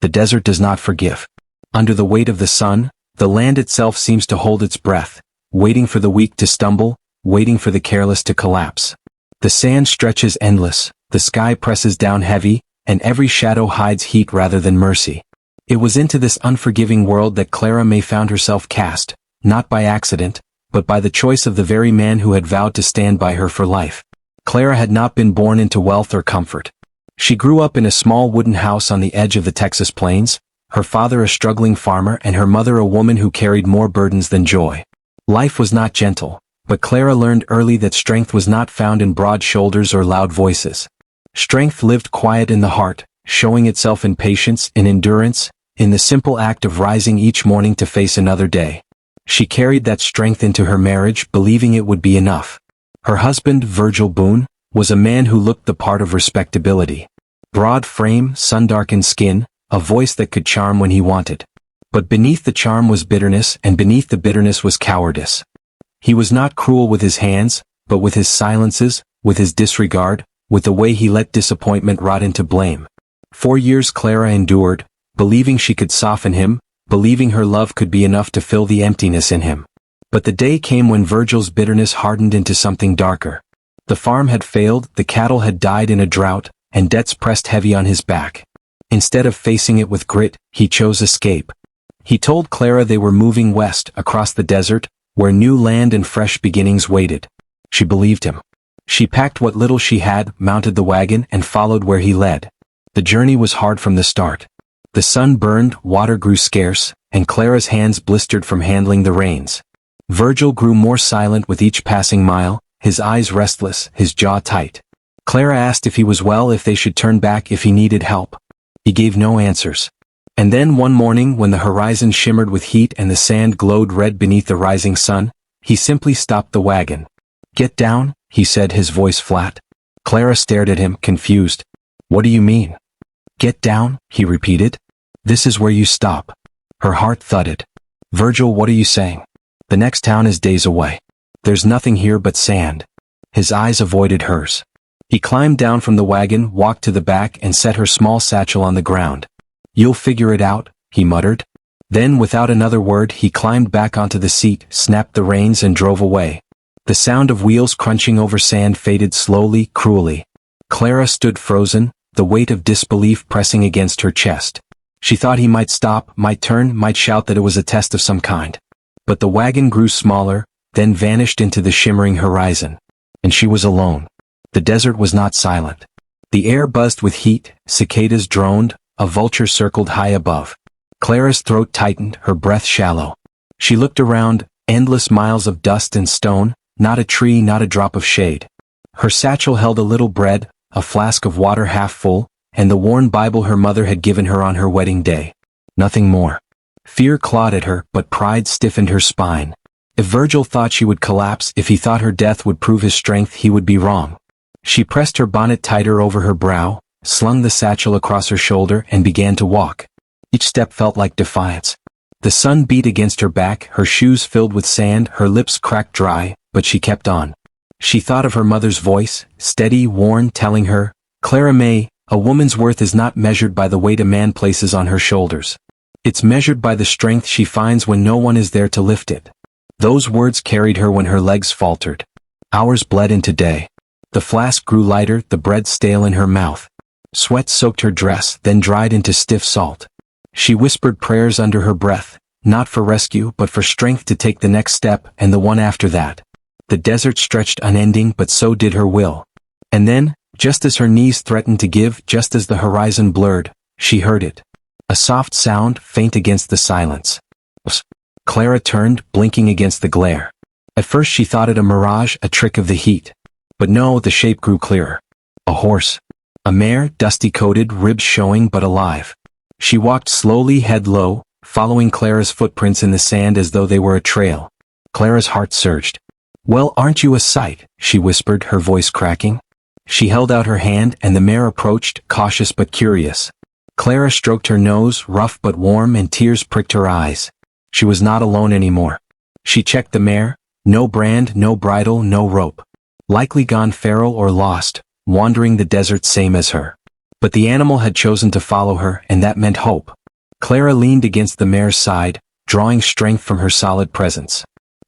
The desert does not forgive. Under the weight of the sun, the land itself seems to hold its breath, waiting for the weak to stumble, waiting for the careless to collapse. The sand stretches endless, the sky presses down heavy, and every shadow hides heat rather than mercy. It was into this unforgiving world that Clara May found herself cast, not by accident, but by the choice of the very man who had vowed to stand by her for life. Clara had not been born into wealth or comfort. She grew up in a small wooden house on the edge of the Texas plains, her father a struggling farmer and her mother a woman who carried more burdens than joy. Life was not gentle, but Clara learned early that strength was not found in broad shoulders or loud voices. Strength lived quiet in the heart, showing itself in patience, in endurance, in the simple act of rising each morning to face another day. She carried that strength into her marriage, believing it would be enough. Her husband, Virgil Boone, was a man who looked the part of respectability. Broad frame, sun-darkened skin, a voice that could charm when he wanted. But beneath the charm was bitterness, and beneath the bitterness was cowardice. He was not cruel with his hands, but with his silences, with his disregard, with the way he let disappointment rot into blame. 4 years Clara endured, believing she could soften him, believing her love could be enough to fill the emptiness in him. But the day came when Virgil's bitterness hardened into something darker. The farm had failed, the cattle had died in a drought, and debts pressed heavy on his back. Instead of facing it with grit, he chose escape. He told Clara they were moving west, across the desert, where new land and fresh beginnings waited. She believed him. She packed what little she had, mounted the wagon, and followed where he led. The journey was hard from the start. The sun burned, water grew scarce, and Clara's hands blistered from handling the reins. Virgil grew more silent with each passing mile, his eyes restless, his jaw tight. Clara asked if he was well, if they should turn back, if he needed help. He gave no answers. And then one morning, when the horizon shimmered with heat and the sand glowed red beneath the rising sun, he simply stopped the wagon. "Get down," he said, his voice flat. Clara stared at him, confused. "What do you mean?" "Get down," he repeated. "This is where you stop." Her heart thudded. "Virgil, what are you saying? The next town is days away. There's nothing here but sand." His eyes avoided hers. He climbed down from the wagon, walked to the back, and set her small satchel on the ground. "You'll figure it out," he muttered. Then, without another word, he climbed back onto the seat, snapped the reins, and drove away. The sound of wheels crunching over sand faded slowly, cruelly. Clara stood frozen, the weight of disbelief pressing against her chest. She thought he might stop, might turn, might shout that it was a test of some kind. But the wagon grew smaller, then vanished into the shimmering horizon. And she was alone. The desert was not silent. The air buzzed with heat, cicadas droned, a vulture circled high above. Clara's throat tightened, her breath shallow. She looked around, endless miles of dust and stone, not a tree, not a drop of shade. Her satchel held a little bread, a flask of water half full, and the worn Bible her mother had given her on her wedding day. Nothing more. Fear clawed at her, but pride stiffened her spine. If Virgil thought she would collapse, if he thought her death would prove his strength, he would be wrong. She pressed her bonnet tighter over her brow, slung the satchel across her shoulder, and began to walk. Each step felt like defiance. The sun beat against her back, her shoes filled with sand, her lips cracked dry, but she kept on. She thought of her mother's voice, steady, worn, telling her, "Clara May, a woman's worth is not measured by the weight a man places on her shoulders. It's measured by the strength she finds when no one is there to lift it." Those words carried her when her legs faltered. Hours bled into day. The flask grew lighter, the bread stale in her mouth. Sweat soaked her dress, then dried into stiff salt. She whispered prayers under her breath, not for rescue but for strength to take the next step and the one after that. The desert stretched unending, but so did her will. And then, just as her knees threatened to give, just as the horizon blurred, she heard it. A soft sound, faint against the silence. Clara turned, blinking against the glare. At first she thought it a mirage, a trick of the heat. But no, the shape grew clearer. A horse. A mare, dusty-coated, ribs showing but alive. She walked slowly, head low, following Clara's footprints in the sand as though they were a trail. Clara's heart surged. "Well, aren't you a sight?" she whispered, her voice cracking. She held out her hand, and the mare approached, cautious but curious. Clara stroked her nose, rough but warm, and tears pricked her eyes. She was not alone anymore. She checked the mare. No brand, no bridle, no rope. Likely gone feral or lost, wandering the desert same as her. But the animal had chosen to follow her, and that meant hope. Clara leaned against the mare's side, drawing strength from her solid presence.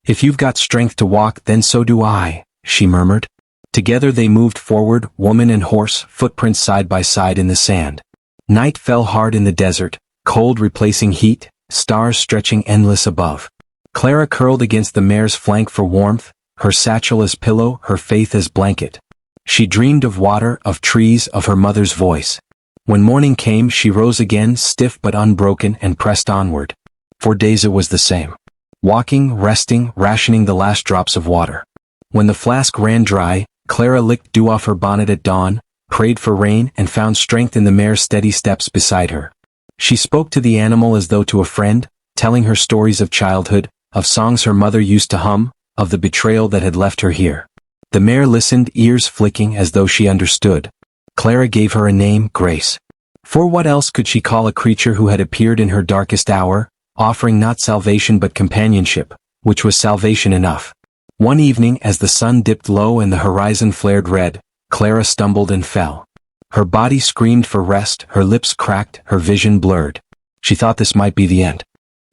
"If you've got strength to walk, then so do I," she murmured. Together they moved forward, woman and horse, footprints side by side in the sand. Night fell hard in the desert, cold replacing heat, stars stretching endless above. Clara curled against the mare's flank for warmth, her satchel as pillow, her faith as blanket. She dreamed of water, of trees, of her mother's voice. When morning came, she rose again, stiff but unbroken, and pressed onward. For days it was the same. Walking, resting, rationing the last drops of water. When the flask ran dry, Clara licked dew off her bonnet at dawn, prayed for rain, and found strength in the mare's steady steps beside her. She spoke to the animal as though to a friend, telling her stories of childhood, of songs her mother used to hum, of the betrayal that had left her here. The mare listened, ears flicking as though she understood. Clara gave her a name, Grace. For what else could she call a creature who had appeared in her darkest hour, offering not salvation but companionship, which was salvation enough. One evening, as the sun dipped low and the horizon flared red, Clara stumbled and fell. Her body screamed for rest, her lips cracked, her vision blurred. She thought this might be the end.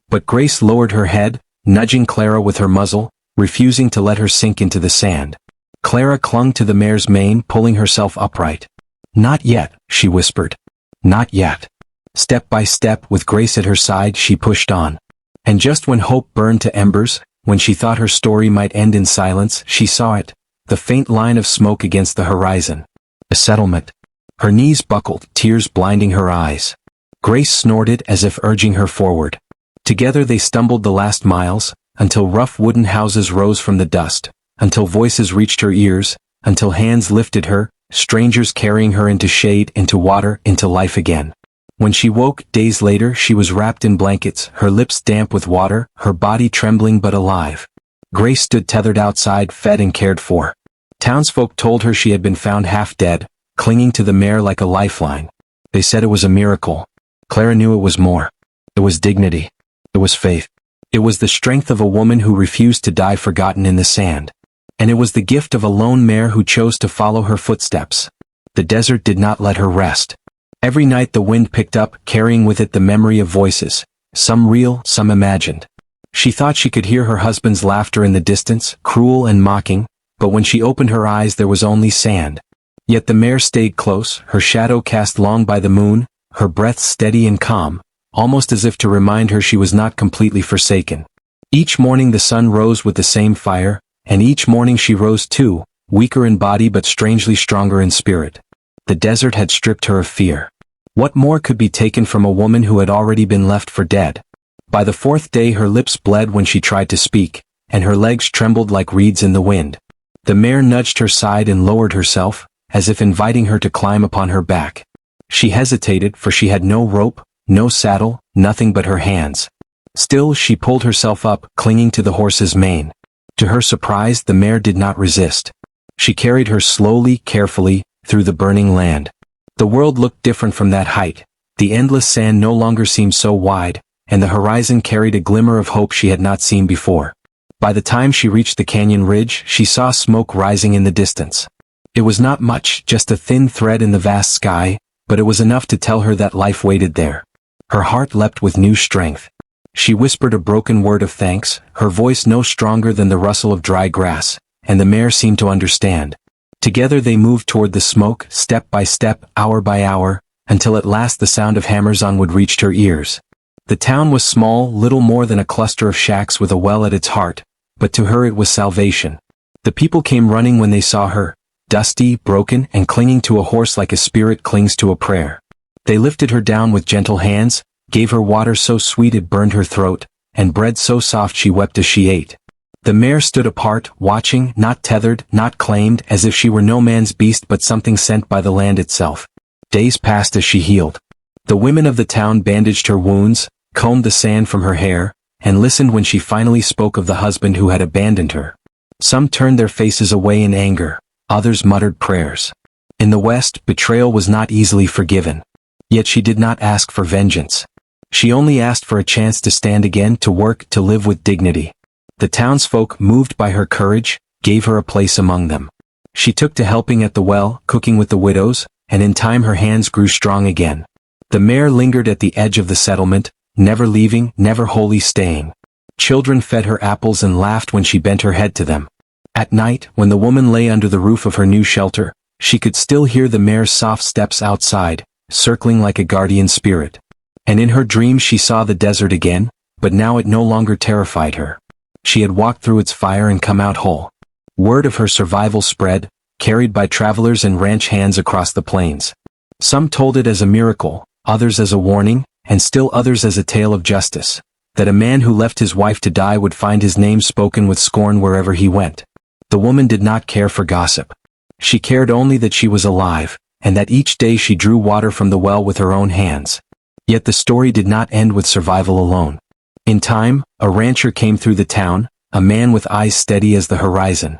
But Grace lowered her head, nudging Clara with her muzzle, refusing to let her sink into the sand. Clara clung to the mare's mane, pulling herself upright. "Not yet," she whispered. "Not yet." Step by step, with Grace at her side, she pushed on. And just when hope burned to embers, when she thought her story might end in silence, she saw it, the faint line of smoke against the horizon. A settlement. Her knees buckled, tears blinding her eyes. Grace snorted as if urging her forward. Together they stumbled the last miles, until rough wooden houses rose from the dust, until voices reached her ears, until hands lifted her, strangers carrying her into shade, into water, into life again. When she woke, days later, she was wrapped in blankets, her lips damp with water, her body trembling but alive. Grace stood tethered outside, fed and cared for. Townsfolk told her she had been found half dead, clinging to the mare like a lifeline. They said it was a miracle. Clara knew it was more. It was dignity. It was faith. It was the strength of a woman who refused to die forgotten in the sand. And it was the gift of a lone mare who chose to follow her footsteps. The desert did not let her rest. Every night the wind picked up, carrying with it the memory of voices, some real, some imagined. She thought she could hear her husband's laughter in the distance, cruel and mocking, but when she opened her eyes there was only sand. Yet the mare stayed close, her shadow cast long by the moon, her breath steady and calm, almost as if to remind her she was not completely forsaken. Each morning the sun rose with the same fire, and each morning she rose too, weaker in body but strangely stronger in spirit. The desert had stripped her of fear. What more could be taken from a woman who had already been left for dead? By the fourth day her lips bled when she tried to speak, and her legs trembled like reeds in the wind. The mare nudged her side and lowered herself, as if inviting her to climb upon her back. She hesitated, for she had no rope, no saddle, nothing but her hands. Still she pulled herself up, clinging to the horse's mane. To her surprise, the mare did not resist. She carried her slowly, carefully, through the burning land. The world looked different from that height. The endless sand no longer seemed so wide, and the horizon carried a glimmer of hope she had not seen before. By the time she reached the canyon ridge, she saw smoke rising in the distance. It was not much, just a thin thread in the vast sky, but it was enough to tell her that life waited there. Her heart leapt with new strength. She whispered a broken word of thanks, her voice no stronger than the rustle of dry grass, and the mare seemed to understand. Together they moved toward the smoke, step by step, hour by hour, until at last the sound of hammers on wood reached her ears. The town was small, little more than a cluster of shacks with a well at its heart, but to her it was salvation. The people came running when they saw her, dusty, broken, and clinging to a horse like a spirit clings to a prayer. They lifted her down with gentle hands, gave her water so sweet it burned her throat, and bread so soft she wept as she ate. The mare stood apart, watching, not tethered, not claimed, as if she were no man's beast but something sent by the land itself. Days passed as she healed. The women of the town bandaged her wounds, combed the sand from her hair, and listened when she finally spoke of the husband who had abandoned her. Some turned their faces away in anger, others muttered prayers. In the West, betrayal was not easily forgiven. Yet she did not ask for vengeance. She only asked for a chance to stand again, to work, to live with dignity. The townsfolk, moved by her courage, gave her a place among them. She took to helping at the well, cooking with the widows, and in time her hands grew strong again. The mare lingered at the edge of the settlement, never leaving, never wholly staying. Children fed her apples and laughed when she bent her head to them. At night, when the woman lay under the roof of her new shelter, she could still hear the mare's soft steps outside, circling like a guardian spirit. And in her dreams she saw the desert again, but now it no longer terrified her. She had walked through its fire and come out whole. Word of her survival spread, carried by travelers and ranch hands across the plains. Some told it as a miracle, others as a warning, and still others as a tale of justice, that a man who left his wife to die would find his name spoken with scorn wherever he went. The woman did not care for gossip. She cared only that she was alive, and that each day she drew water from the well with her own hands. Yet the story did not end with survival alone. In time, a rancher came through the town, a man with eyes steady as the horizon.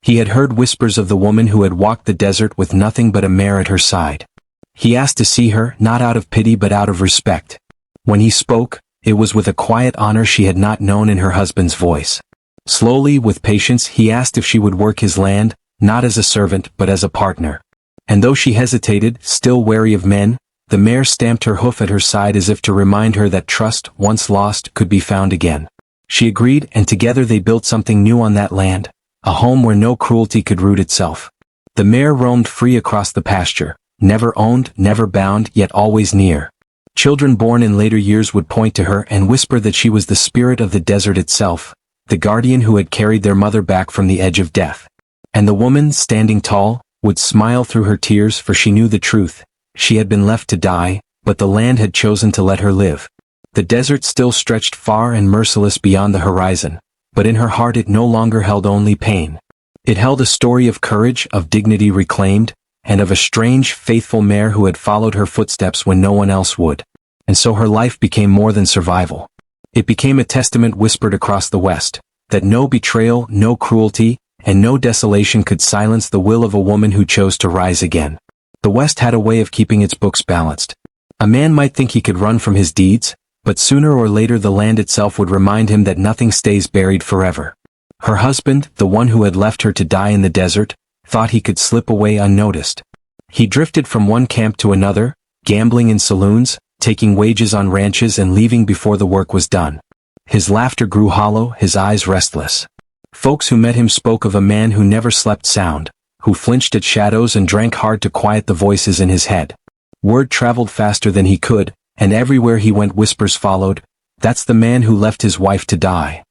He had heard whispers of the woman who had walked the desert with nothing but a mare at her side. He asked to see her, not out of pity but out of respect. When he spoke, it was with a quiet honor she had not known in her husband's voice. Slowly, with patience, he asked if she would work his land, not as a servant but as a partner. And though she hesitated, still wary of men, the mare stamped her hoof at her side as if to remind her that trust, once lost, could be found again. She agreed, and together they built something new on that land, a home where no cruelty could root itself. The mare roamed free across the pasture, never owned, never bound, yet always near. Children born in later years would point to her and whisper that she was the spirit of the desert itself, the guardian who had carried their mother back from the edge of death. And the woman, standing tall, would smile through her tears, for she knew the truth. She had been left to die, but the land had chosen to let her live. The desert still stretched far and merciless beyond the horizon, but in her heart it no longer held only pain. It held a story of courage, of dignity reclaimed, and of a strange, faithful mare who had followed her footsteps when no one else would. And so her life became more than survival. It became a testament whispered across the West, that no betrayal, no cruelty, and no desolation could silence the will of a woman who chose to rise again. The West had a way of keeping its books balanced. A man might think he could run from his deeds, but sooner or later the land itself would remind him that nothing stays buried forever. Her husband, the one who had left her to die in the desert, thought he could slip away unnoticed. He drifted from one camp to another, gambling in saloons, taking wages on ranches and leaving before the work was done. His laughter grew hollow, his eyes restless. Folks who met him spoke of a man who never slept sound, who flinched at shadows and drank hard to quiet the voices in his head. Word traveled faster than he could, and everywhere he went whispers followed, "That's the man who left his wife to die."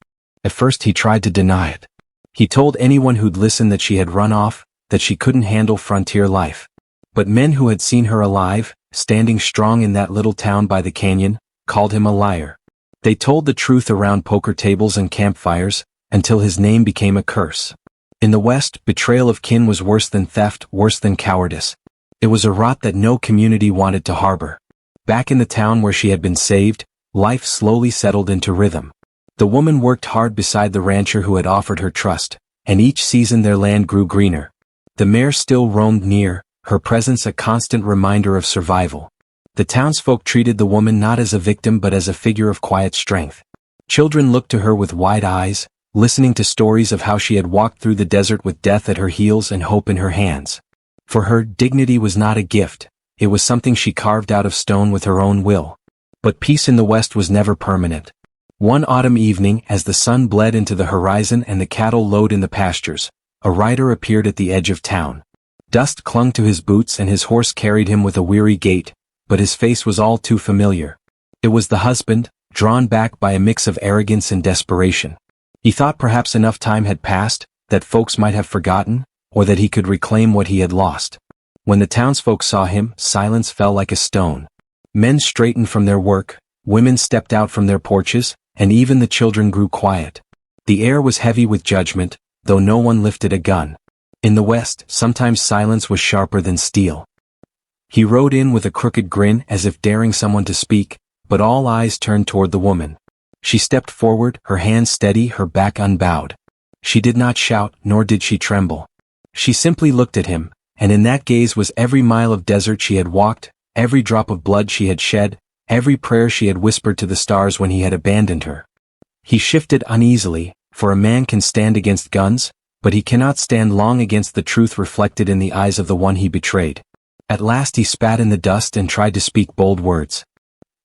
At first he tried to deny it. He told anyone who'd listen that she had run off, that she couldn't handle frontier life. But men who had seen her alive, standing strong in that little town by the canyon, called him a liar. They told the truth around poker tables and campfires, until his name became a curse. In the West, betrayal of kin was worse than theft, worse than cowardice. It was a rot that no community wanted to harbor. Back in the town where she had been saved, life slowly settled into rhythm. The woman worked hard beside the rancher who had offered her trust, and each season their land grew greener. The mare still roamed near, her presence a constant reminder of survival. The townsfolk treated the woman not as a victim but as a figure of quiet strength. Children looked to her with wide eyes, listening to stories of how she had walked through the desert with death at her heels and hope in her hands. For her, dignity was not a gift, it was something she carved out of stone with her own will. But peace in the West was never permanent. One autumn evening, as the sun bled into the horizon and the cattle lowed in the pastures, a rider appeared at the edge of town. Dust clung to his boots and his horse carried him with a weary gait, but his face was all too familiar. It was the husband, drawn back by a mix of arrogance and desperation. He thought perhaps enough time had passed, that folks might have forgotten, or that he could reclaim what he had lost. When the townsfolk saw him, silence fell like a stone. Men straightened from their work, women stepped out from their porches, and even the children grew quiet. The air was heavy with judgment, though no one lifted a gun. In the West, sometimes silence was sharper than steel. He rode in with a crooked grin as if daring someone to speak, but all eyes turned toward the woman. She stepped forward, her hands steady, her back unbowed. She did not shout, nor did she tremble. She simply looked at him, and in that gaze was every mile of desert she had walked, every drop of blood she had shed, every prayer she had whispered to the stars when he had abandoned her. He shifted uneasily, for a man can stand against guns, but he cannot stand long against the truth reflected in the eyes of the one he betrayed. At last he spat in the dust and tried to speak bold words.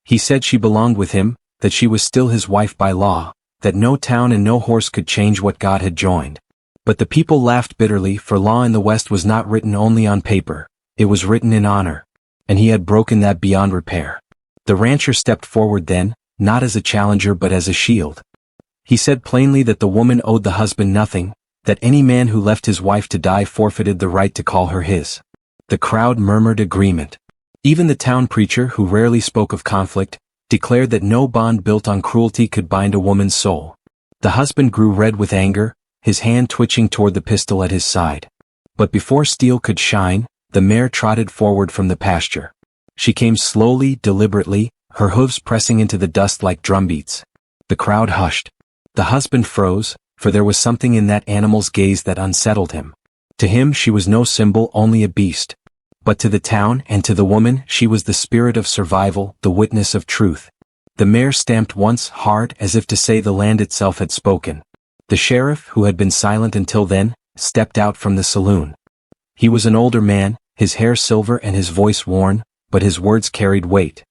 He said she belonged with him, that she was still his wife by law, that no town and no horse could change what God had joined. But the people laughed bitterly, for law in the West was not written only on paper, it was written in honor. And he had broken that beyond repair. The rancher stepped forward then, not as a challenger but as a shield. He said plainly that the woman owed the husband nothing, that any man who left his wife to die forfeited the right to call her his. The crowd murmured agreement. Even the town preacher, who rarely spoke of conflict, declared that no bond built on cruelty could bind a woman's soul. The husband grew red with anger, his hand twitching toward the pistol at his side. But before steel could shine, the mare trotted forward from the pasture. She came slowly, deliberately, her hooves pressing into the dust like drumbeats. The crowd hushed. The husband froze, for there was something in that animal's gaze that unsettled him. To him she was no symbol, only a beast. But to the town and to the woman she was the spirit of survival, the witness of truth. The mare stamped once hard, as if to say the land itself had spoken. The sheriff, who had been silent until then, stepped out from the saloon. He was an older man, his hair silver and his voice worn, but his words carried weight.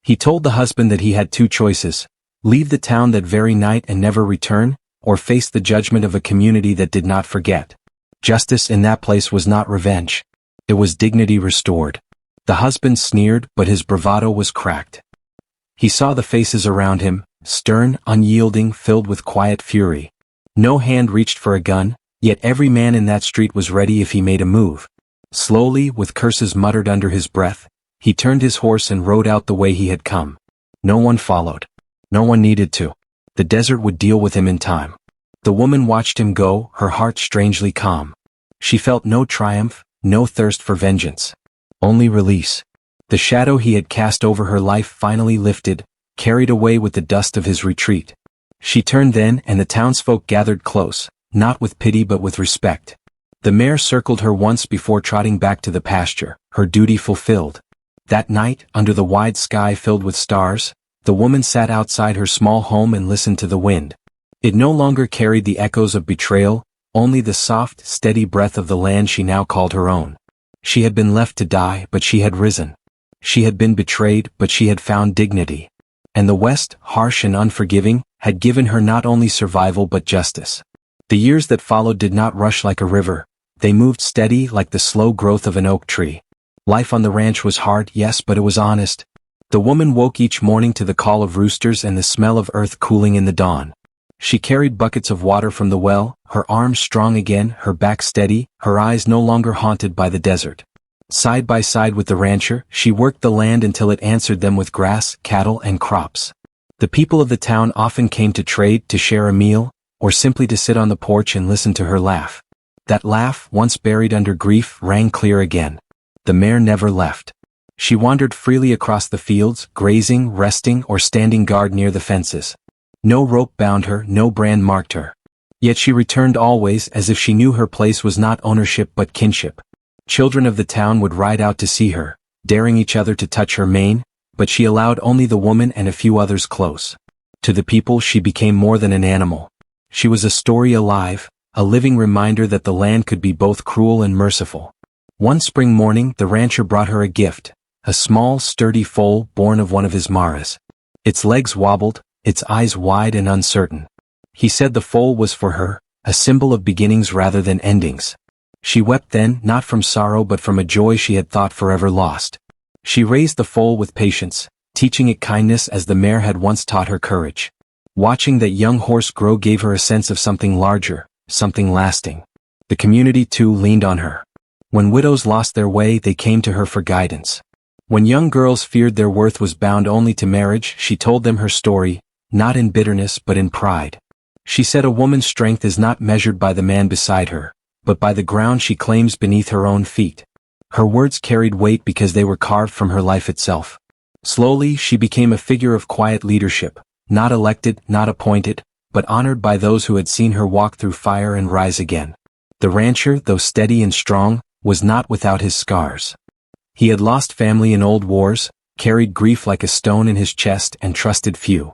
He told the husband that he had two choices: leave the town that very night and never return, or face the judgment of a community that did not forget. Justice in that place was not revenge. It was dignity restored. The husband sneered, but his bravado was cracked. He saw the faces around him, stern, unyielding, filled with quiet fury. No hand reached for a gun, yet every man in that street was ready if he made a move. Slowly, with curses muttered under his breath, he turned his horse and rode out the way he had come. No one followed. No one needed to. The desert would deal with him in time. The woman watched him go, her heart strangely calm. She felt no triumph, no thirst for vengeance. Only release. The shadow he had cast over her life finally lifted, carried away with the dust of his retreat. She turned then, and the townsfolk gathered close, not with pity but with respect. The mare circled her once before trotting back to the pasture, her duty fulfilled. That night, under the wide sky filled with stars, the woman sat outside her small home and listened to the wind. It no longer carried the echoes of betrayal, only the soft, steady breath of the land she now called her own. She had been left to die, but she had risen. She had been betrayed, but she had found dignity. And the West, harsh and unforgiving, had given her not only survival but justice. The years that followed did not rush like a river. They moved steady like the slow growth of an oak tree. Life on the ranch was hard, yes, but it was honest. The woman woke each morning to the call of roosters and the smell of earth cooling in the dawn. She carried buckets of water from the well, her arms strong again, her back steady, her eyes no longer haunted by the desert. Side by side with the rancher, she worked the land until it answered them with grass, cattle, and crops. The people of the town often came to trade, to share a meal, or simply to sit on the porch and listen to her laugh. That laugh, once buried under grief, rang clear again. The mare never left. She wandered freely across the fields, grazing, resting, or standing guard near the fences. No rope bound her, no brand marked her. Yet she returned always, as if she knew her place was not ownership but kinship. Children of the town would ride out to see her, daring each other to touch her mane, but she allowed only the woman and a few others close. To the people she became more than an animal. She was a story alive, a living reminder that the land could be both cruel and merciful. One spring morning the rancher brought her a gift, a small, sturdy foal born of one of his mares. Its legs wobbled, its eyes wide and uncertain. He said the foal was for her, a symbol of beginnings rather than endings. She wept then, not from sorrow but from a joy she had thought forever lost. She raised the foal with patience, teaching it kindness as the mare had once taught her courage. Watching that young horse grow gave her a sense of something larger, something lasting. The community too leaned on her. When widows lost their way, they came to her for guidance. When young girls feared their worth was bound only to marriage, she told them her story, not in bitterness but in pride. She said a woman's strength is not measured by the man beside her, but by the ground she claims beneath her own feet. Her words carried weight because they were carved from her life itself. Slowly she became a figure of quiet leadership, not elected, not appointed, but honored by those who had seen her walk through fire and rise again. The rancher, though steady and strong, was not without his scars. He had lost family in old wars, carried grief like a stone in his chest and trusted few.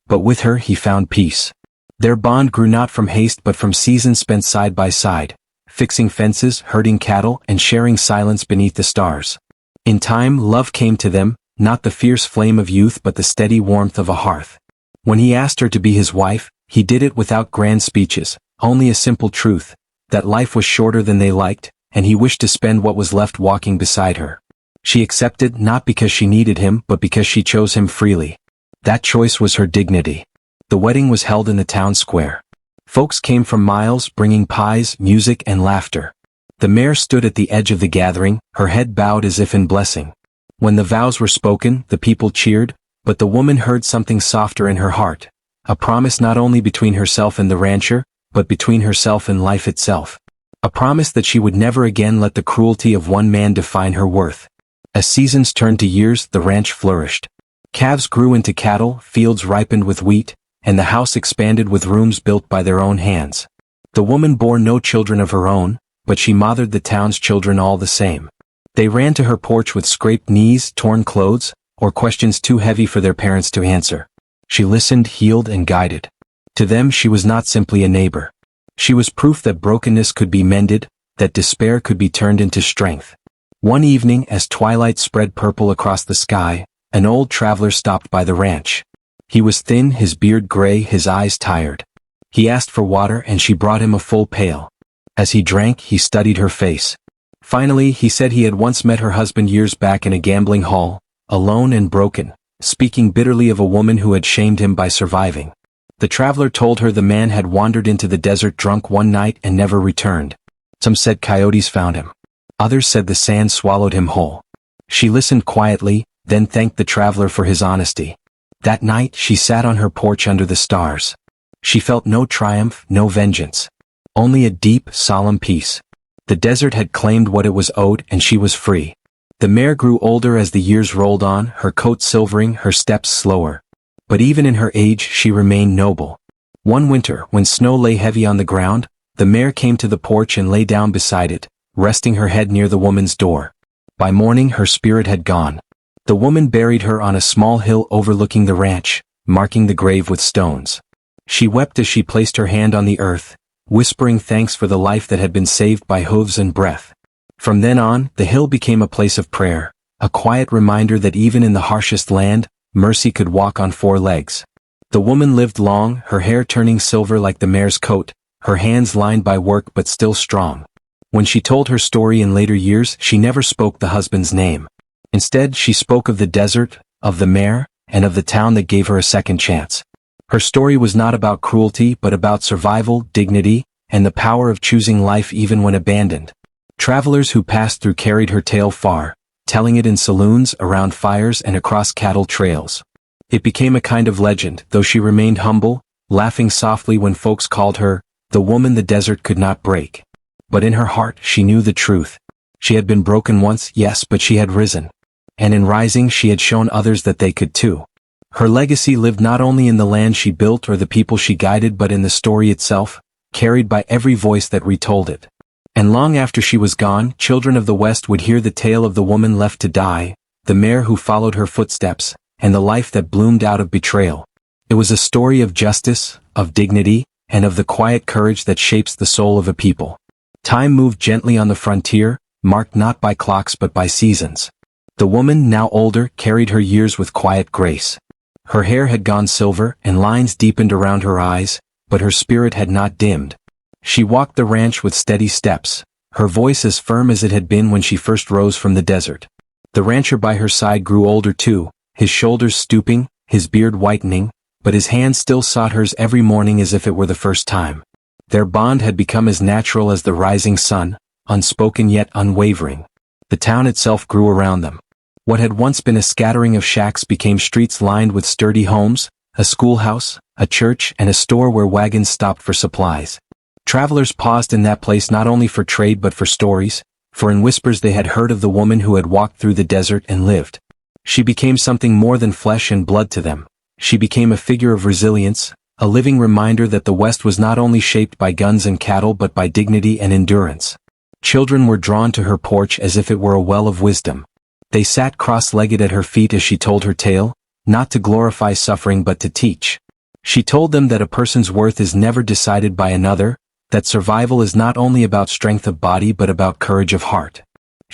But with her he found peace. Their bond grew not from haste but from seasons spent side by side, fixing fences, herding cattle, and sharing silence beneath the stars. In time, love came to them, not the fierce flame of youth but the steady warmth of a hearth. When he asked her to be his wife, he did it without grand speeches, only a simple truth, that life was shorter than they liked, and he wished to spend what was left walking beside her. She accepted not because she needed him but because she chose him freely. That choice was her dignity. The wedding was held in the town square. Folks came from miles bringing pies, music and laughter. The mare stood at the edge of the gathering, her head bowed as if in blessing. When the vows were spoken, the people cheered, but the woman heard something softer in her heart. A promise not only between herself and the rancher, but between herself and life itself. A promise that she would never again let the cruelty of one man define her worth. As seasons turned to years, the ranch flourished. Calves grew into cattle, fields ripened with wheat, and the house expanded with rooms built by their own hands. The woman bore no children of her own, but she mothered the town's children all the same. They ran to her porch with scraped knees, torn clothes, or questions too heavy for their parents to answer. She listened, healed, and guided. To them she was not simply a neighbor. She was proof that brokenness could be mended, that despair could be turned into strength. One evening, as twilight spread purple across the sky, an old traveler stopped by the ranch. He was thin, his beard gray, his eyes tired. He asked for water and she brought him a full pail. As he drank, he studied her face. Finally, he said he had once met her husband years back in a gambling hall, alone and broken, speaking bitterly of a woman who had shamed him by surviving. The traveler told her the man had wandered into the desert drunk one night and never returned. Some said coyotes found him. Others said the sand swallowed him whole. She listened quietly, then thanked the traveler for his honesty. That night she sat on her porch under the stars. She felt no triumph, no vengeance. Only a deep, solemn peace. The desert had claimed what it was owed and she was free. The mare grew older as the years rolled on, her coat silvering, her steps slower. But even in her age she remained noble. One winter, when snow lay heavy on the ground, the mare came to the porch and lay down beside it, resting her head near the woman's door. By morning her spirit had gone. The woman buried her on a small hill overlooking the ranch, marking the grave with stones. She wept as she placed her hand on the earth, whispering thanks for the life that had been saved by hooves and breath. From then on, the hill became a place of prayer, a quiet reminder that even in the harshest land, mercy could walk on four legs. The woman lived long, her hair turning silver like the mare's coat, her hands lined by work but still strong. When she told her story in later years, she never spoke the husband's name. Instead, she spoke of the desert, of the mare, and of the town that gave her a second chance. Her story was not about cruelty but about survival, dignity, and the power of choosing life even when abandoned. Travelers who passed through carried her tale far, telling it in saloons, around fires, and across cattle trails. It became a kind of legend, though she remained humble, laughing softly when folks called her the woman the desert could not break. But in her heart she knew the truth. She had been broken once, yes, but she had risen. And in rising she had shown others that they could too. Her legacy lived not only in the land she built or the people she guided but in the story itself, carried by every voice that retold it. And long after she was gone, children of the West would hear the tale of the woman left to die, the mare who followed her footsteps, and the life that bloomed out of betrayal. It was a story of justice, of dignity, and of the quiet courage that shapes the soul of a people. Time moved gently on the frontier, marked not by clocks but by seasons. The woman, now older, carried her years with quiet grace. Her hair had gone silver, and lines deepened around her eyes, but her spirit had not dimmed. She walked the ranch with steady steps, her voice as firm as it had been when she first rose from the desert. The rancher by her side grew older too, his shoulders stooping, his beard whitening, but his hand still sought hers every morning as if it were the first time. Their bond had become as natural as the rising sun, unspoken yet unwavering. The town itself grew around them. What had once been a scattering of shacks became streets lined with sturdy homes, a schoolhouse, a church, and a store where wagons stopped for supplies. Travelers paused in that place not only for trade but for stories, for in whispers they had heard of the woman who had walked through the desert and lived. She became something more than flesh and blood to them. She became a figure of resilience, a living reminder that the West was not only shaped by guns and cattle but by dignity and endurance. Children were drawn to her porch as if it were a well of wisdom. They sat cross-legged at her feet as she told her tale, not to glorify suffering but to teach. She told them that a person's worth is never decided by another, that survival is not only about strength of body but about courage of heart.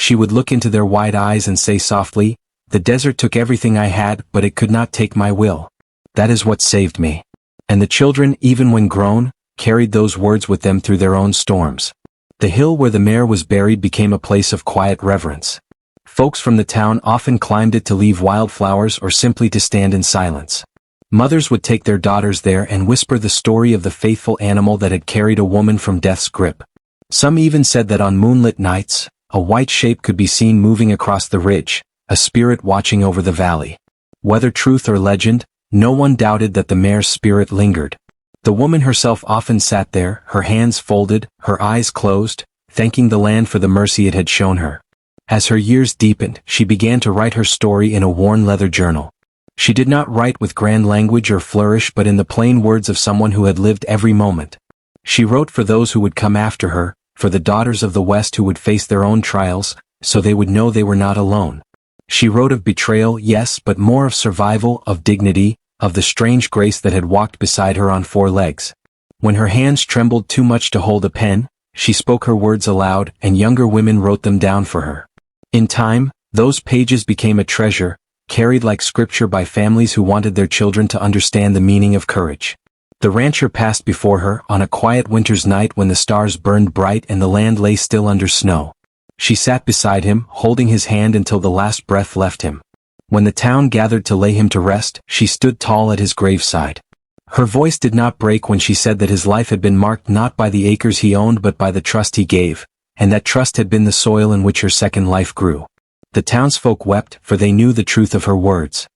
She would look into their wide eyes and say softly, "The desert took everything I had, but it could not take my will. That is what saved me." And the children, even when grown, carried those words with them through their own storms. The hill where the mare was buried became a place of quiet reverence. Folks from the town often climbed it to leave wildflowers or simply to stand in silence. Mothers would take their daughters there and whisper the story of the faithful animal that had carried a woman from death's grip. Some even said that on moonlit nights, a white shape could be seen moving across the ridge, a spirit watching over the valley. Whether truth or legend, no one doubted that the mare's spirit lingered. The woman herself often sat there, her hands folded, her eyes closed, thanking the land for the mercy it had shown her. As her years deepened, she began to write her story in a worn leather journal. She did not write with grand language or flourish but in the plain words of someone who had lived every moment. She wrote for those who would come after her, for the daughters of the West who would face their own trials, so they would know they were not alone. She wrote of betrayal, yes, but more of survival, of dignity, of the strange grace that had walked beside her on four legs. When her hands trembled too much to hold a pen, she spoke her words aloud, and younger women wrote them down for her. In time, those pages became a treasure, carried like scripture by families who wanted their children to understand the meaning of courage. The rancher passed before her on a quiet winter's night when the stars burned bright and the land lay still under snow. She sat beside him, holding his hand until the last breath left him. When the town gathered to lay him to rest, she stood tall at his graveside. Her voice did not break when she said that his life had been marked not by the acres he owned but by the trust he gave, and that trust had been the soil in which her second life grew. The townsfolk wept, for they knew the truth of her words.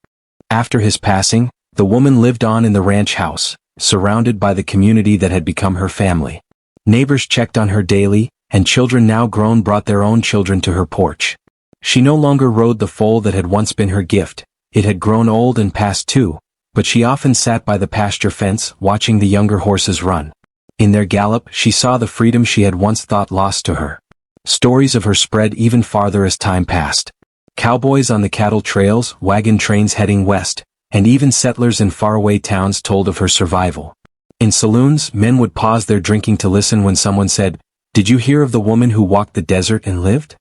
After his passing, the woman lived on in the ranch house, surrounded by the community that had become her family. Neighbors checked on her daily, and children now grown brought their own children to her porch. She no longer rode the foal that had once been her gift. It had grown old and passed too, but she often sat by the pasture fence, watching the younger horses run. In their gallop, she saw the freedom she had once thought lost to her. Stories of her spread even farther as time passed. Cowboys on the cattle trails, wagon trains heading west, and even settlers in faraway towns told of her survival. In saloons, men would pause their drinking to listen when someone said, "Did you hear of the woman who walked the desert and lived?"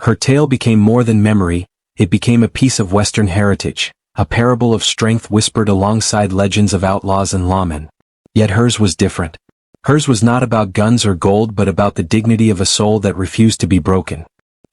Her tale became more than memory, it became a piece of Western heritage, a parable of strength whispered alongside legends of outlaws and lawmen. Yet hers was different. Hers was not about guns or gold but about the dignity of a soul that refused to be broken.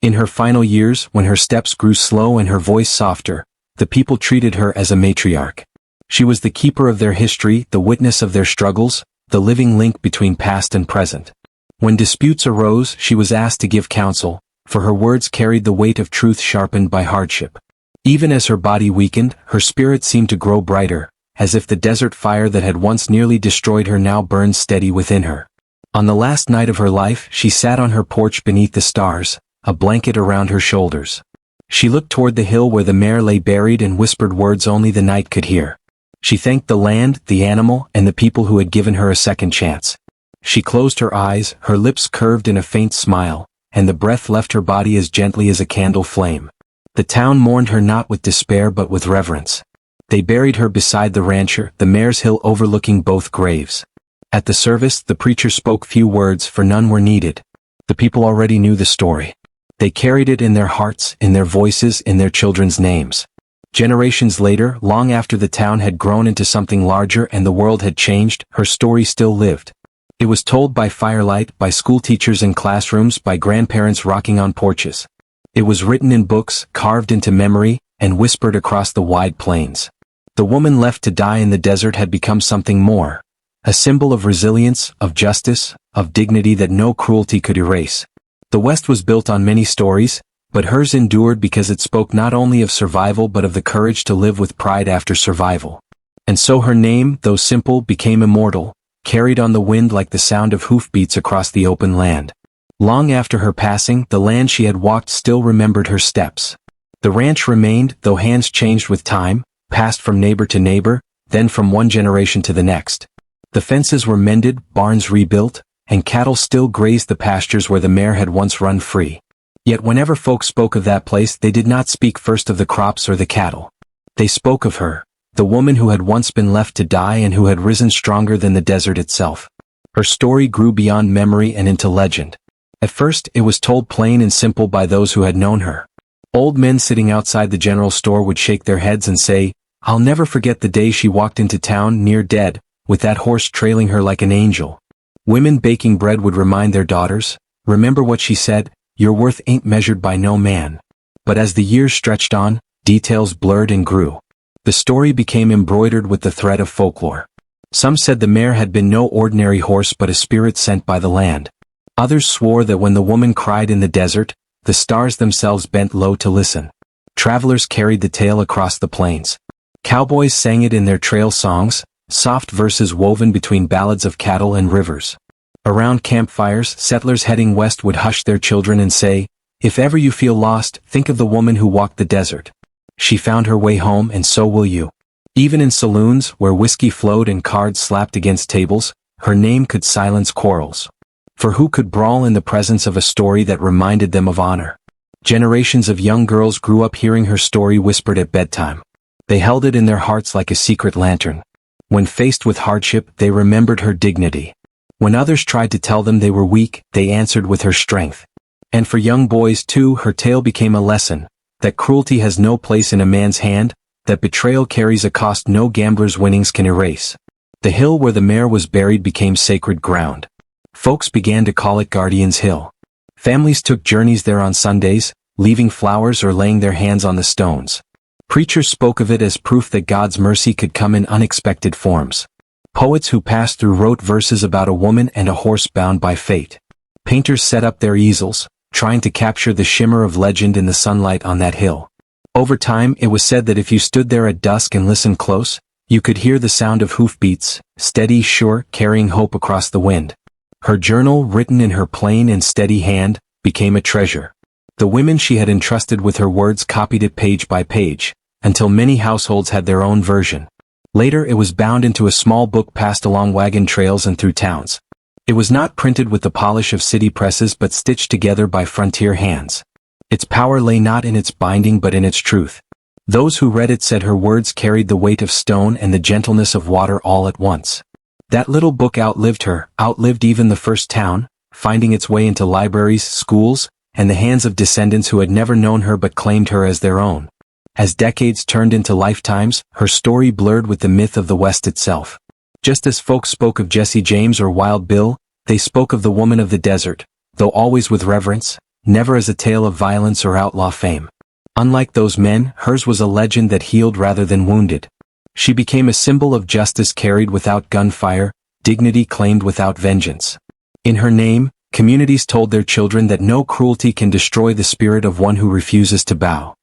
In her final years, when her steps grew slow and her voice softer, the people treated her as a matriarch. She was the keeper of their history, the witness of their struggles, the living link between past and present. When disputes arose, she was asked to give counsel, for her words carried the weight of truth sharpened by hardship. Even as her body weakened, her spirit seemed to grow brighter, as if the desert fire that had once nearly destroyed her now burned steady within her. On the last night of her life, she sat on her porch beneath the stars, a blanket around her shoulders. She looked toward the hill where the mare lay buried and whispered words only the night could hear. She thanked the land, the animal, and the people who had given her a second chance. She closed her eyes, her lips curved in a faint smile, and the breath left her body as gently as a candle flame. The town mourned her not with despair but with reverence. They buried her beside the rancher, the mare's hill overlooking both graves. At the service, the preacher spoke few words, for none were needed. The people already knew the story. They carried it in their hearts, in their voices, in their children's names. Generations later, long after the town had grown into something larger and the world had changed, her story still lived. It was told by firelight, by schoolteachers in classrooms, by grandparents rocking on porches. It was written in books, carved into memory, and whispered across the wide plains. The woman left to die in the desert had become something more. A symbol of resilience, of justice, of dignity that no cruelty could erase. The West was built on many stories, but hers endured because it spoke not only of survival but of the courage to live with pride after survival. And so her name, though simple, became immortal, carried on the wind like the sound of hoofbeats across the open land. Long after her passing, the land she had walked still remembered her steps. The ranch remained, though hands changed with time, passed from neighbor to neighbor, then from one generation to the next. The fences were mended, barns rebuilt, and cattle still grazed the pastures where the mare had once run free. Yet whenever folks spoke of that place, they did not speak first of the crops or the cattle. They spoke of her, the woman who had once been left to die and who had risen stronger than the desert itself. Her story grew beyond memory and into legend. At first, it was told plain and simple by those who had known her. Old men sitting outside the general store would shake their heads and say, "I'll never forget the day she walked into town near dead, with that horse trailing her like an angel." Women baking bread would remind their daughters, "Remember what she said, your worth ain't measured by no man." But as the years stretched on, details blurred and grew. The story became embroidered with the thread of folklore. Some said the mare had been no ordinary horse but a spirit sent by the land. Others swore that when the woman cried in the desert, the stars themselves bent low to listen. Travelers carried the tale across the plains. Cowboys sang it in their trail songs, soft verses woven between ballads of cattle and rivers. Around campfires, settlers heading west would hush their children and say, "If ever you feel lost, think of the woman who walked the desert. She found her way home and so will you." Even in saloons, where whiskey flowed and cards slapped against tables, her name could silence quarrels. For who could brawl in the presence of a story that reminded them of honor? Generations of young girls grew up hearing her story whispered at bedtime. They held it in their hearts like a secret lantern. When faced with hardship, they remembered her dignity. When others tried to tell them they were weak, they answered with her strength. And for young boys too, her tale became a lesson, that cruelty has no place in a man's hand, that betrayal carries a cost no gambler's winnings can erase. The hill where the mare was buried became sacred ground. Folks began to call it Guardian's Hill. Families took journeys there on Sundays, leaving flowers or laying their hands on the stones. Preachers spoke of it as proof that God's mercy could come in unexpected forms. Poets who passed through wrote verses about a woman and a horse bound by fate. Painters set up their easels, trying to capture the shimmer of legend in the sunlight on that hill. Over time, it was said that if you stood there at dusk and listened close, you could hear the sound of hoofbeats, steady, sure, carrying hope across the wind. Her journal, written in her plain and steady hand, became a treasure. The women she had entrusted with her words copied it page by page, until many households had their own version. Later it was bound into a small book passed along wagon trails and through towns. It was not printed with the polish of city presses but stitched together by frontier hands. Its power lay not in its binding but in its truth. Those who read it said her words carried the weight of stone and the gentleness of water all at once. That little book outlived her, outlived even the first town, finding its way into libraries, schools, and the hands of descendants who had never known her but claimed her as their own. As decades turned into lifetimes, her story blurred with the myth of the West itself. Just as folks spoke of Jesse James or Wild Bill, they spoke of the woman of the desert, though always with reverence, never as a tale of violence or outlaw fame. Unlike those men, hers was a legend that healed rather than wounded. She became a symbol of justice carried without gunfire, dignity claimed without vengeance. In her name, communities told their children that no cruelty can destroy the spirit of one who refuses to bow.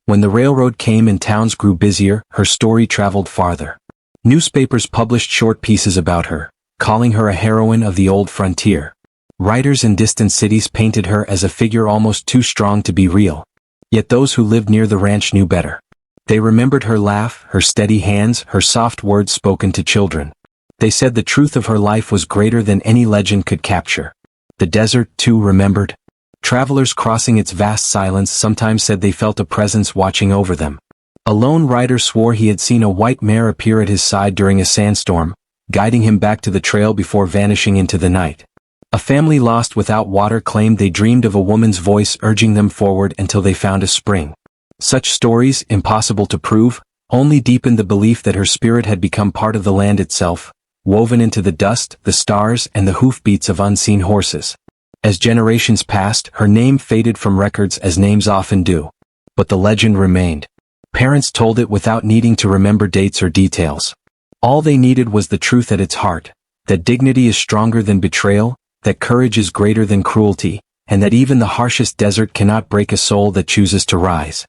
When the railroad came and towns grew busier, her story traveled farther. Newspapers published short pieces about her, calling her a heroine of the old frontier. Writers in distant cities painted her as a figure almost too strong to be real. Yet those who lived near the ranch knew better. They remembered her laugh, her steady hands, her soft words spoken to children. They said the truth of her life was greater than any legend could capture. The desert, too, remembered. Travelers crossing its vast silence sometimes said they felt a presence watching over them. A lone rider swore he had seen a white mare appear at his side during a sandstorm, guiding him back to the trail before vanishing into the night. A family lost without water claimed they dreamed of a woman's voice urging them forward until they found a spring. Such stories, impossible to prove, only deepened the belief that her spirit had become part of the land itself, woven into the dust, the stars, and the hoofbeats of unseen horses. As generations passed, her name faded from records as names often do. But the legend remained. Parents told it without needing to remember dates or details. All they needed was the truth at its heart, that dignity is stronger than betrayal, that courage is greater than cruelty, and that even the harshest desert cannot break a soul that chooses to rise.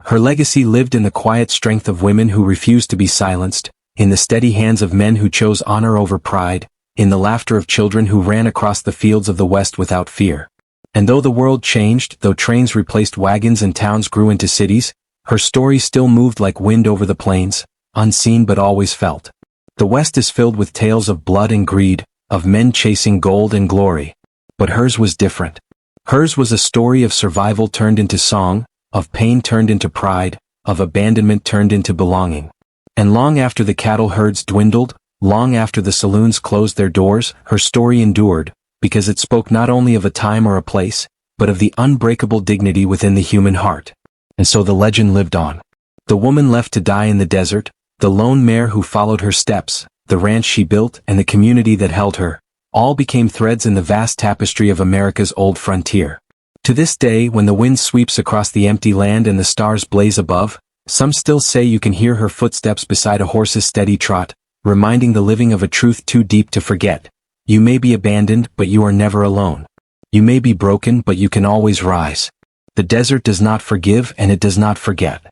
Her legacy lived in the quiet strength of women who refused to be silenced, in the steady hands of men who chose honor over pride, in the laughter of children who ran across the fields of the West without fear. And though the world changed, though trains replaced wagons and towns grew into cities, her story still moved like wind over the plains, unseen but always felt. The West is filled with tales of blood and greed, of men chasing gold and glory. But hers was different. Hers was a story of survival turned into song, of pain turned into pride, of abandonment turned into belonging. And long after the cattle herds dwindled, long after the saloons closed their doors, her story endured, because it spoke not only of a time or a place, but of the unbreakable dignity within the human heart. And so the legend lived on. The woman left to die in the desert, the lone mare who followed her steps, the ranch she built, and the community that held her, all became threads in the vast tapestry of America's old frontier. To this day, when the wind sweeps across the empty land and the stars blaze above, some still say you can hear her footsteps beside a horse's steady trot, reminding the living of a truth too deep to forget. You may be abandoned, but you are never alone. You may be broken, but you can always rise. The desert does not forgive and it does not forget.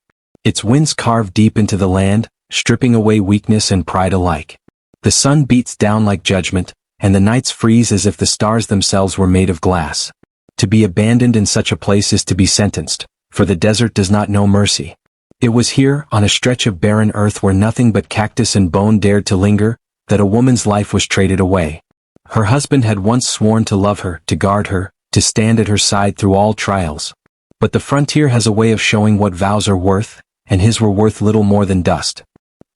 Its winds carve deep into the land, stripping away weakness and pride alike. The sun beats down like judgment, and the nights freeze as if the stars themselves were made of glass. To be abandoned in such a place is to be sentenced, for the desert does not know mercy. It was here, on a stretch of barren earth where nothing but cactus and bone dared to linger, that a woman's life was traded away. Her husband had once sworn to love her, to guard her, to stand at her side through all trials. But the frontier has a way of showing what vows are worth, and his were worth little more than dust.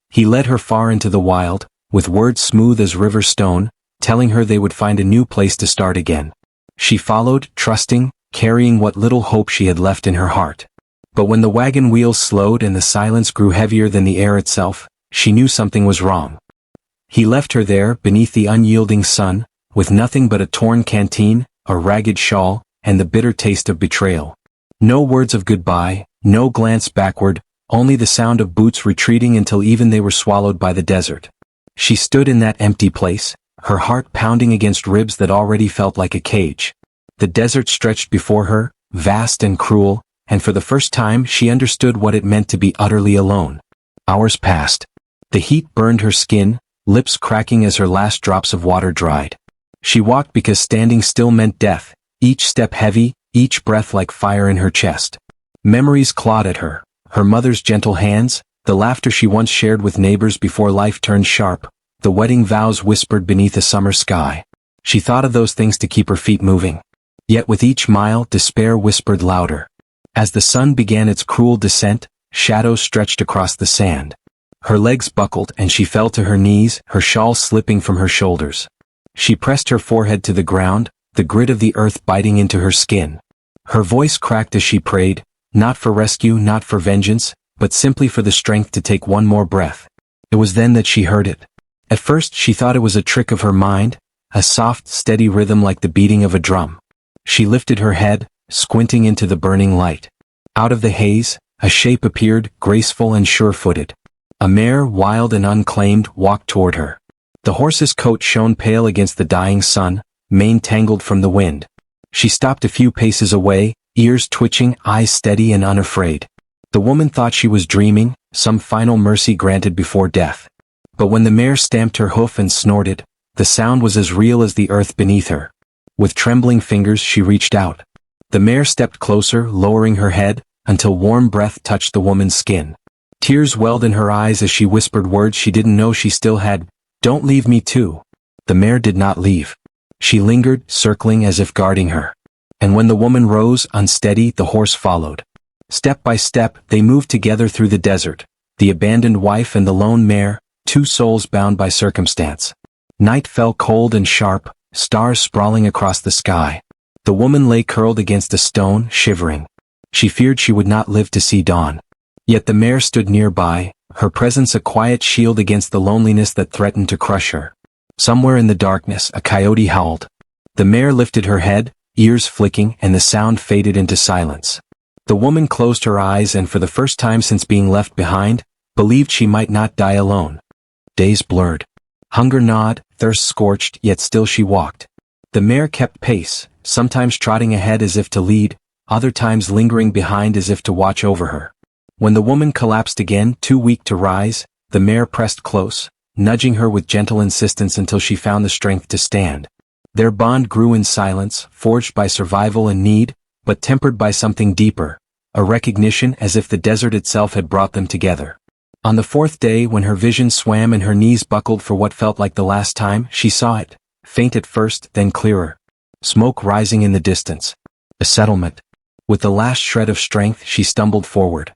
He led her far into the wild, with words smooth as river stone, telling her they would find a new place to start again. She followed, trusting, carrying what little hope she had left in her heart. But when the wagon wheels slowed and the silence grew heavier than the air itself, she knew something was wrong. He left her there, beneath the unyielding sun, with nothing but a torn canteen, a ragged shawl, and the bitter taste of betrayal. No words of goodbye, no glance backward, only the sound of boots retreating until even they were swallowed by the desert. She stood in that empty place, her heart pounding against ribs that already felt like a cage. The desert stretched before her, vast and cruel, and for the first time she understood what it meant to be utterly alone. Hours passed. The heat burned her skin, lips cracking as her last drops of water dried. She walked because standing still meant death, each step heavy, each breath like fire in her chest. Memories clawed at her, her mother's gentle hands, the laughter she once shared with neighbors before life turned sharp, the wedding vows whispered beneath a summer sky. She thought of those things to keep her feet moving. Yet with each mile, despair whispered louder. As the sun began its cruel descent, shadows stretched across the sand. Her legs buckled and she fell to her knees, her shawl slipping from her shoulders. She pressed her forehead to the ground, the grit of the earth biting into her skin. Her voice cracked as she prayed, not for rescue, not for vengeance, but simply for the strength to take one more breath. It was then that she heard it. At first she thought it was a trick of her mind, a soft, steady rhythm like the beating of a drum. She lifted her head, squinting into the burning light. Out of the haze, a shape appeared, graceful and sure-footed. A mare, wild and unclaimed, walked toward her. The horse's coat shone pale against the dying sun, mane tangled from the wind. She stopped a few paces away, ears twitching, eyes steady and unafraid. The woman thought she was dreaming, some final mercy granted before death. But when the mare stamped her hoof and snorted, the sound was as real as the earth beneath her. With trembling fingers she reached out. The mare stepped closer, lowering her head, until warm breath touched the woman's skin. Tears welled in her eyes as she whispered words she didn't know she still had. "Don't leave me too." The mare did not leave. She lingered, circling as if guarding her. And when the woman rose, unsteady, the horse followed. Step by step, they moved together through the desert, the abandoned wife and the lone mare, two souls bound by circumstance. Night fell cold and sharp, stars sprawling across the sky. The woman lay curled against a stone, shivering. She feared she would not live to see dawn. Yet the mare stood nearby, her presence a quiet shield against the loneliness that threatened to crush her. Somewhere in the darkness, a coyote howled. The mare lifted her head, ears flicking, and the sound faded into silence. The woman closed her eyes and for the first time since being left behind, believed she might not die alone. Days blurred. Hunger gnawed, thirst scorched, yet still she walked. The mare kept pace, sometimes trotting ahead as if to lead, other times lingering behind as if to watch over her. When the woman collapsed again, too weak to rise, the mare pressed close, nudging her with gentle insistence until she found the strength to stand. Their bond grew in silence, forged by survival and need, but tempered by something deeper, a recognition as if the desert itself had brought them together. On the fourth day, when her vision swam and her knees buckled for what felt like the last time, she saw it, faint at first, then clearer. Smoke rising in the distance. A settlement. With the last shred of strength, she stumbled forward.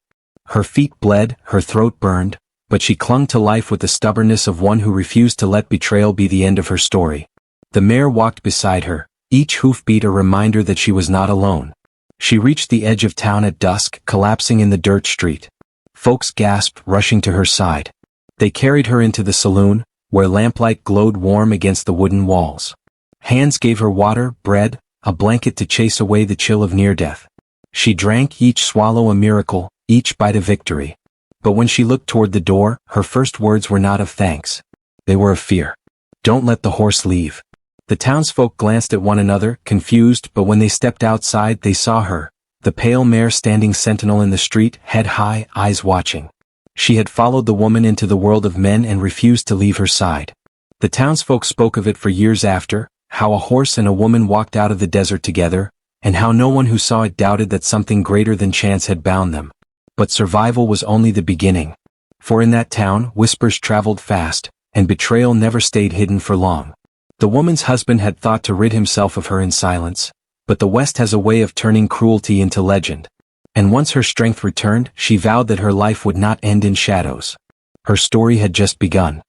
Her feet bled, her throat burned, but she clung to life with the stubbornness of one who refused to let betrayal be the end of her story. The mare walked beside her, each hoofbeat a reminder that she was not alone. She reached the edge of town at dusk, collapsing in the dirt street. Folks gasped, rushing to her side. They carried her into the saloon, where lamplight glowed warm against the wooden walls. Hands gave her water, bread, a blanket to chase away the chill of near death. She drank, each swallow a miracle, each bite a victory. But when she looked toward the door, her first words were not of thanks. They were of fear. "Don't let the horse leave." The townsfolk glanced at one another, confused, but when they stepped outside they saw her, the pale mare standing sentinel in the street, head high, eyes watching. She had followed the woman into the world of men and refused to leave her side. The townsfolk spoke of it for years after, how a horse and a woman walked out of the desert together, and how no one who saw it doubted that something greater than chance had bound them. But survival was only the beginning. For in that town, whispers traveled fast, and betrayal never stayed hidden for long. The woman's husband had thought to rid himself of her in silence, but the West has a way of turning cruelty into legend. And once her strength returned, she vowed that her life would not end in shadows. Her story had just begun.